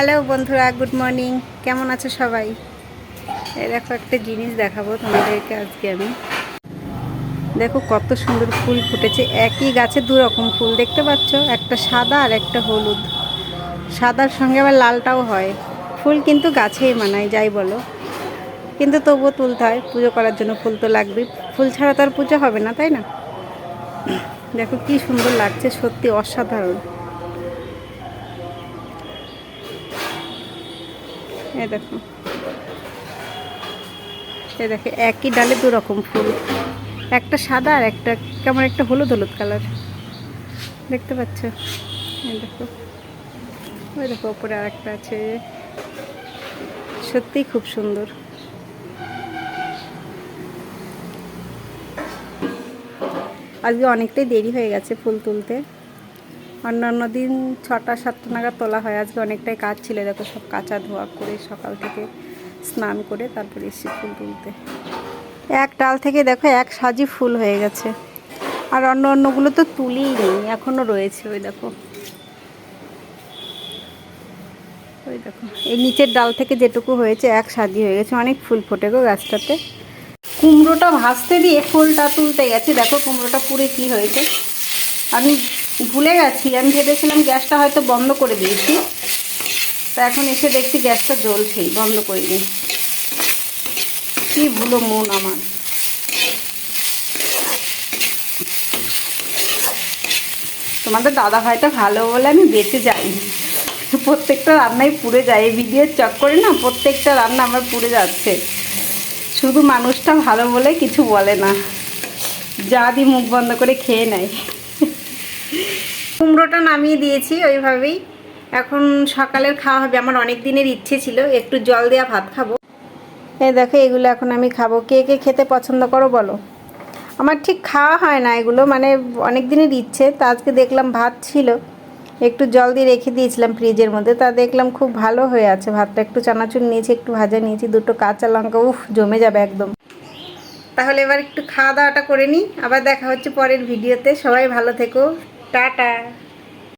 Hello বন্ধুরা, good morning. কেমন আছো সবাই? এই দেখো একটা জিনিস দেখাবো তোমাদেরকে আজকে আমি। দেখো কত সুন্দর ফুল ফুটেছে, একই গাছে দু রকম ফুল দেখতে পাচ্ছ, একটা সাদা আর একটা হলুদ। সাদার সঙ্গে আবার লালটাও হয়। ফুল কিন্তু গাছেই মানায়, যাই বলো, কিন্তু তবুও তুলতে হয়, পুজো করার জন্য ফুল তো লাগবেই। ফুল ছাড়া তো আর পুজো হবে না, তাই না? দেখো কি সুন্দর লাগছে, সত্যি অসাধারণ। এই দেখো, এই দেখো একই ডালে দু রকম ফুল, একটা সাদা আর একটা কেমন একটা হলুদ হলুদ কালার, দেখতে পাচ্ছ? এই দেখো, ওই দেখো ওপরে আর একটা আছে। সত্যিই খুব সুন্দর। আজকে অনেকটাই দেরি হয়ে গেছে ফুল তুলতে। অন্যান্য দিন 6টা 7টা নাগাদ তোলা হয়, আজকে অনেকটাই কাজ ছিল। দেখো সব কাচা ধোয়া করে সকাল থেকে স্নান করে তারপরে এসে ফুল তুলতে। এক ডাল থেকে দেখো এক সাজি ফুল হয়ে গেছে, আর অন্যগুলো তো তুলেই নেই, এখনও রয়েছে। ওই দেখো, ওই দেখো এই নিচের ডাল থেকে যেটুকু হয়েছে এক সাজি হয়ে গেছে। অনেক ফুল ফোটে গো গাছটাতে। কুমড়োটা ভাজতে দিয়ে ফুলটা তুলতে গেছি, দেখো কুমড়োটা পুড়ে কি হয়েছে। আমি ভুলে গেছি, আমি ভেবেছিলাম গ্যাসটা হয়তো বন্ধ করে দিয়েছি, তা এখন এসে দেখছি গ্যাসটা জ্বলছেই, বন্ধ করিনি। কি ভুলো মন আমার। তোমাদের দাদা ভাইটা ভালো বলে আমি বেঁচে যাইনি, প্রত্যেকটা রান্নাই পুড়ে যায়। এই ভিডিওর চক্করে না প্রত্যেকটা রান্না আমার পুড়ে যাচ্ছে। শুধু মানুষটা ভালো বলে কিছু বলে না, যা দি মুখ বন্ধ করে খেয়ে নেয়। কুমড়োটা নামিয়ে দিয়েছি ওইভাবেই। এখন সকালের খাওয়া হবে। আমার অনেক দিনের ইচ্ছে ছিল একটু জল দেওয়া ভাত খাবো। এই দেখো এগুলো এখন আমি খাবো। কে কে খেতে পছন্দ করো বলো? আমার ঠিক খাওয়া হয় না এগুলো, মানে অনেক দিনের ইচ্ছে। তা আজকে দেখলাম ভাত ছিল, একটু জল দিয়ে রেখে দিয়েছিলাম ফ্রিজের মধ্যে, তা দেখলাম খুব ভালো হয়ে আছে ভাতটা। একটু চানাচুর নিয়েছি, একটু ভাজা নিয়েছি, দুটো কাঁচা লঙ্কা, উফ জমে যাবে একদম। তাহলে এবার একটু খাওয়া দাওয়াটা করে নিই, আবার দেখা হচ্ছে পরের ভিডিওতে। সবাই ভালো থেকো, টাটা।